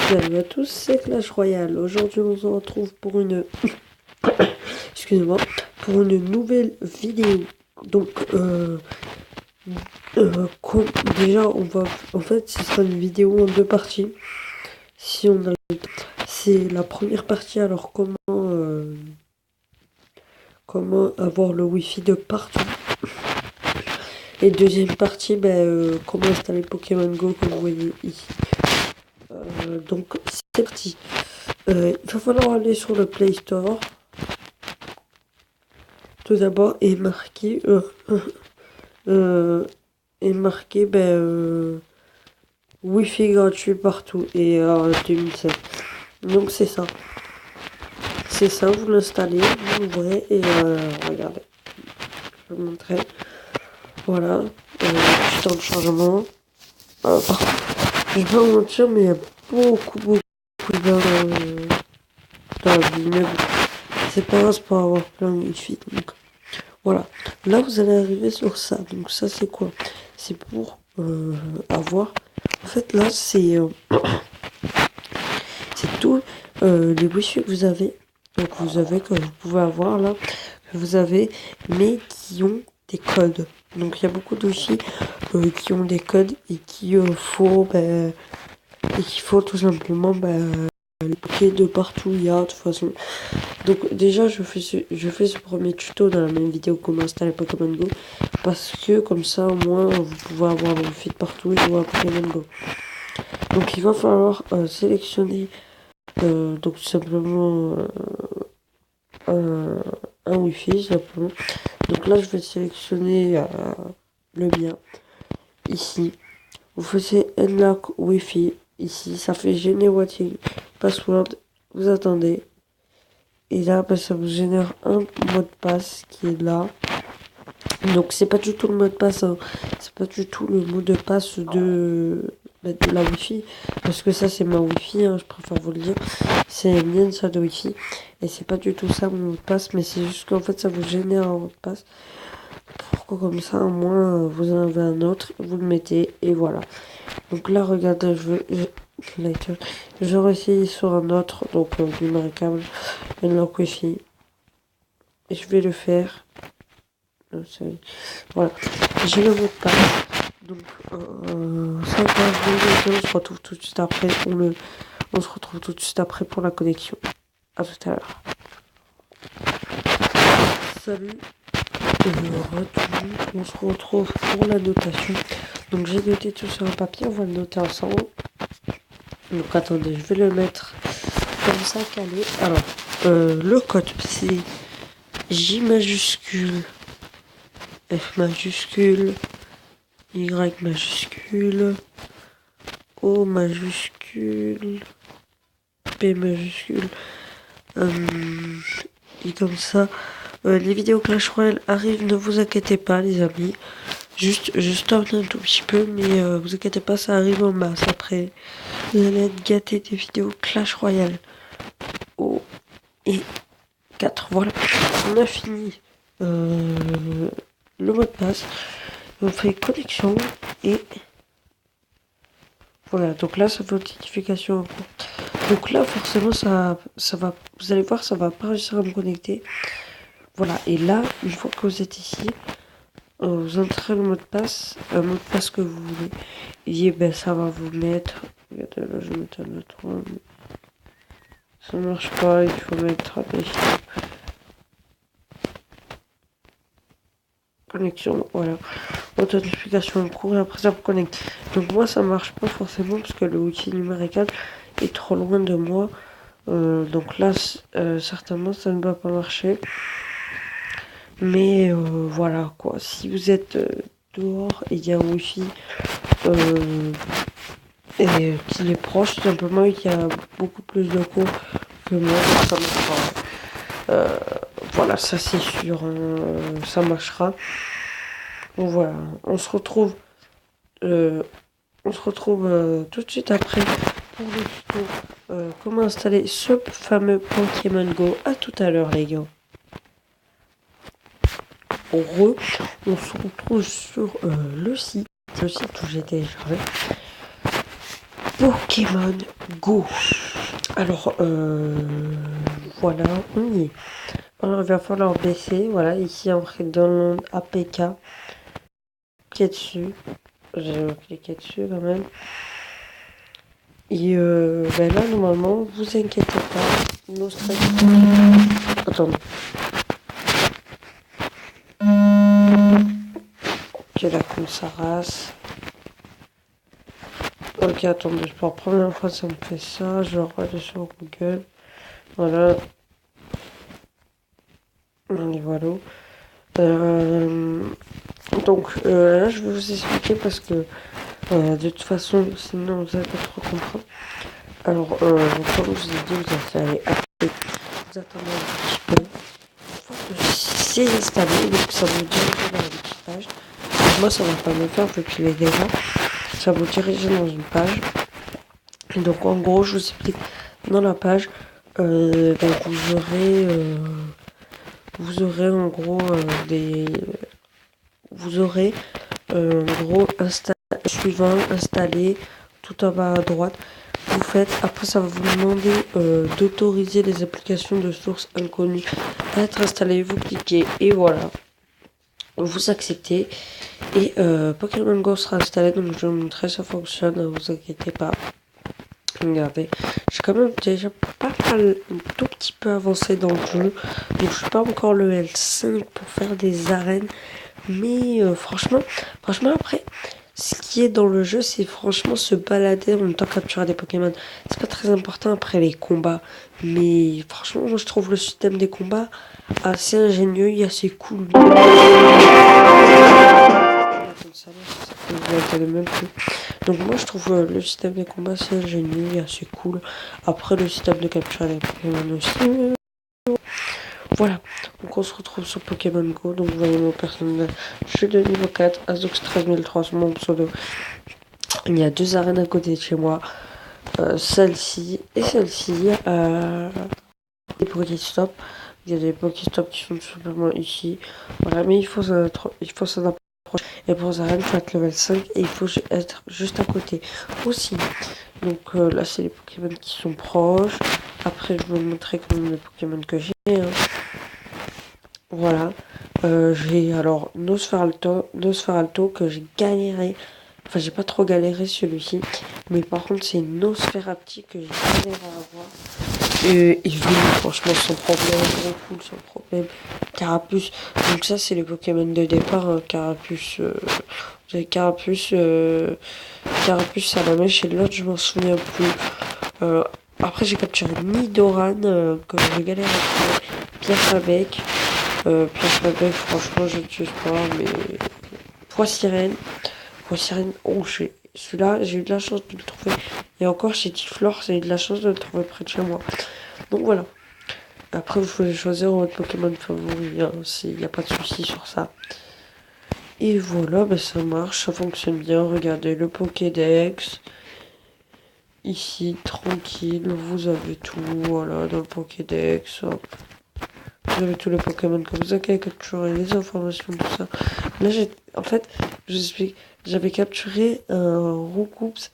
Salut à tous, c'est Clash Royale. Aujourd'hui, on se retrouve pour une... Excusez-moi, pour une nouvelle vidéo. Donc, déjà, on va... En fait, ce sera une vidéo en deux parties. Si on a le temps. C'est la première partie, alors comment avoir le Wi-Fi de partout. Et deuxième partie, comment installer Pokémon Go, comme vous voyez ici. Donc, c'est parti. Il va falloir aller sur le Play Store. Tout d'abord, est marqué Wi-Fi gratuit partout et 2007. Donc c'est ça. C'est ça, vous l'installez, vous l'ouvrez et regardez. Je vais vous montrer. Voilà. Petit temps de chargement. Par contre, je vais pas vous mentir, mais il y a beaucoup de barres dans la vie. Mais bon, c'est pas grave, c'est pour avoir plein de Wi-Fi. Donc voilà. Là, vous allez arriver sur ça. Donc ça, c'est quoi? C'est pour avoir... En fait, là, c'est tout les Wi-Fi que vous avez. Donc vous avez, que vous pouvez avoir là, que vous avez, mais qui ont des codes. Donc il y a beaucoup de Wi-Fi qui ont des codes et qu'il faut tout simplement les bloquer de partout il y a de toute façon. Donc déjà je fais ce premier tuto dans la même vidéo comment installer Pokémon Go, parce que comme ça au moins vous pouvez avoir le Wi-Fi de partout et jouer à Pokémon Go. Donc il va falloir sélectionner donc tout simplement un Wi-Fi simplement. Donc là je vais sélectionner le mien ici. Vous faites Unlock Wi-Fi ici, ça fait Generating Password, vous attendez. Et là ça vous génère un mot de passe qui est là. Donc c'est pas du tout le mot de passe, hein. C'est pas du tout le mot de passe de la Wi-Fi, parce que ça c'est ma Wi-Fi, hein, je préfère vous le dire, c'est la mienne ça de Wi-Fi, et c'est pas du tout ça mon mot de passe, mais c'est juste qu'en fait ça vous génère un mot de passe, pourquoi comme ça au moins vous en avez un autre, vous le mettez, et voilà. Donc là regardez, je vais essayer sur un autre, donc numéricable, unlock Wi-Fi, et je vais le faire. Voilà, j'ai le mot de passe. Donc, ça on se retrouve tout de suite après. On se retrouve tout de suite après pour la connexion. À tout à l'heure. Salut. On se retrouve pour la notation. Donc, j'ai noté tout sur un papier. On va le noter ensemble. Donc, attendez, je vais le mettre comme ça calé. Alors, le code, c'est J majuscule. F majuscule, Y majuscule, O majuscule, P majuscule, et comme ça. Les vidéos Clash Royale arrivent, ne vous inquiétez pas les amis. Juste un tout petit peu, mais vous inquiétez pas, ça arrive en masse après. Vous allez être gâtés des vidéos Clash Royale. O et 4, voilà. On a fini. Le mot de passe, on fait connexion et voilà, donc là ça fait authentification. Donc là forcément ça va, vous allez voir, ça va pas réussir à me connecter. Voilà, et là une fois que vous êtes ici, vous entrez le mot de passe, un mot de passe que vous voulez, et ça va vous mettre, regardez là je vais mettre un autre one. Ça marche pas, il faut mettre connexion, voilà. Authentification en cours et après ça vous connecte. Donc moi ça marche pas forcément parce que le outil numérical est trop loin de moi. Donc là certainement ça ne va pas marcher. Mais voilà quoi. Si vous êtes dehors et il y a un wifi et qui est proche, tout simplement il y a beaucoup plus de cours que moi, donc ça marchera. Voilà, ça c'est sûr, ça marchera. Donc voilà, on se retrouve tout de suite après pour le tuto comment installer ce fameux Pokémon Go. À tout à l'heure les gars. On se retrouve sur le site où j'ai téléchargé. Pokémon Go. Alors, voilà, on y est. Alors, il va falloir baisser. Voilà, ici, entrer dans le APK. Cliquer dessus. J'ai cliqué dessus quand même. Et ben là, normalement, vous inquiétez pas. Nos stress. Attendez. Ok, là, comme ça race. Ok, attendez, pour la première fois, ça me fait ça. Je regarde sur Google. Voilà. Et voilà. Donc, là, je vais vous expliquer parce que de toute façon, sinon, vous allez pas trop comprendre. Alors, comme je vous ai dit, vous allez appeler. Vous attendez un petit peu. Une fois que c'est installé, donc ça vous dirige dans une petite page. Donc, moi, ça va pas me faire vu que je l'ai déjà. Ça vous dirige dans une page. Et donc, en gros, je vous explique dans la page. Donc, vous aurez en gros vous aurez en gros suivant installé tout en bas à droite. Vous faites, après ça va vous demander d'autoriser les applications de sources inconnues à être installées. Vous cliquez et voilà, vous acceptez et Pokémon Go sera installé. Donc je vais vous montrer, ça fonctionne, ne vous inquiétez pas. Regardez, j'ai quand même déjà pas mal, un tout petit peu avancé dans le jeu. Donc je suis pas encore le L5 pour faire des arènes. Mais franchement après, ce qui est dans le jeu, c'est franchement se balader en même temps capturer des Pokémon. C'est pas très important après les combats. Mais franchement, moi je trouve le système des combats assez ingénieux et assez cool. Donc moi je trouve le système des combats assez ingénieux et assez cool. Après le système de capture des Pokémon aussi. Voilà, donc on se retrouve sur Pokémon Go. Donc vous voyez mon personnage, je suis de niveau 4, Azox 13003 sur mon pseudo. Il y a deux arènes à côté de chez moi. Celle-ci et celle-ci. Des Pokéstop. Il y a des Pokéstop qui sont tout simplement ici. Voilà, mais il faut s'en approcher. Et pour les arènes, il faut être level 5 et il faut être juste à côté aussi. Donc là, c'est les Pokémon qui sont proches. Après, je vais vous montrer quand même les Pokémon que j'ai. Hein. Voilà. J'ai alors Nosferalto que j'ai galéré. Enfin, j'ai pas trop galéré celui-ci. Mais par contre, c'est Nosferapti que j'ai galéré à avoir. Et je l'ai franchement sans problème. Gros full sans problème. Carapuce. Donc ça, c'est les Pokémon de départ. Hein. Carapuce. Vous avez Carapuce. Carapuce Salamèche et l'autre, je m'en souviens plus. Après, j'ai capturé Nidoran que j'ai galéré à trouver. Pierre Fabec. Pierre Fabec, franchement, je ne sais pas, mais. Poissirène. Poissirène, oh, celui-là, j'ai eu de la chance de le trouver. Et encore, chez Tiflor, j'ai eu de la chance de le trouver près de chez moi. Donc voilà. Après, vous pouvez choisir votre Pokémon favori, hein, il n'y a pas de souci sur ça. Et voilà, ben ça marche, ça fonctionne bien. Regardez le Pokédex. Ici, tranquille, vous avez tout, voilà, dans le Pokédex. Hop. Vous avez tous les Pokémon que vous avez capturé, les informations, tout ça. Là, en fait, je vous explique, j'avais capturé un Roucoups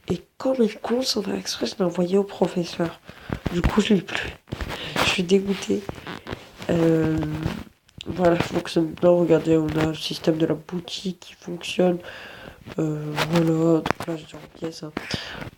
et comme un con, sans faire exprès, je l'ai envoyé au professeur. Du coup, je l'ai plus. Je suis dégoûtée. Voilà, ça fonctionne bien. Regardez, on a le système de la boutique qui fonctionne. Voilà, donc là, j'ai en pièce. Hein.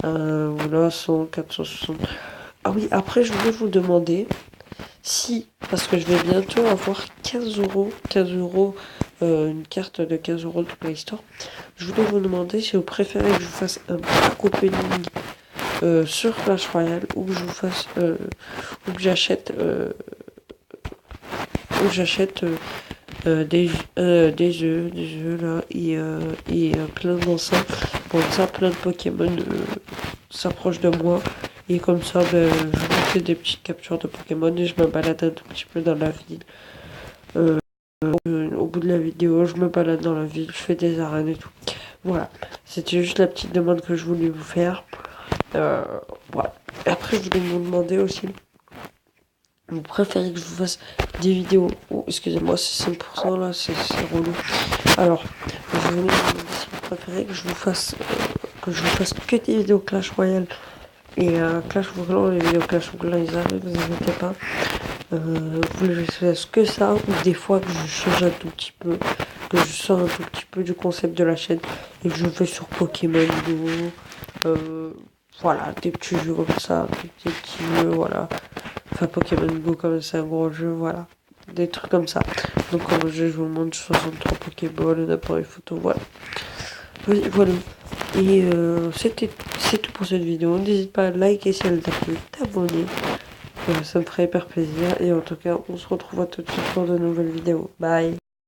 Voilà, 100, 460. Ah oui, après, je voulais vous demander si, parce que je vais bientôt avoir 15 euros, une carte de 15 euros de Play Store. Je voulais vous demander si vous préférez que je vous fasse un pack opening sur Clash Royale ou que je vous fasse, ou que j'achète, des œufs là et plein d'enceintes. Comme ça, plein de Pokémon s'approchent de moi. Et comme ça, ben, je me fais des petites captures de Pokémon et je me balade un tout petit peu dans la ville. Au bout de la vidéo, je me balade dans la ville, je fais des arènes et tout. Voilà, c'était juste la petite demande que je voulais vous faire. Voilà. Et après, je voulais vous demander aussi, vous préférez que je vous fasse des vidéos. Oh, excusez-moi, c'est 5% là, c'est relou. Alors, je voulais vous demander si vous préférez que je vous fasse que je vous fasse que des vidéos Clash Royale et Clash of Clans, les vidéos Clash of Clans ils arrivent, vous inquiétez pas. Vous voulez que je fasse que ça, ou des fois que je change un tout petit peu, que je sors un tout petit peu du concept de la chaîne et que je vais sur Pokémon Go, voilà, des petits jeux comme ça, des petits jeux, voilà. Enfin, Pokémon Go, comme c'est un gros jeu, voilà. Des trucs comme ça. Donc, comme je vous montre 63 Pokéballs, un appareil photo, voilà. Oui, voilà. Et c'est tout pour cette vidéo. N'hésite pas à liker si elle t'a plu, t'abonner. Ça me ferait hyper plaisir. Et en tout cas, on se retrouvera tout de suite pour de nouvelles vidéos. Bye!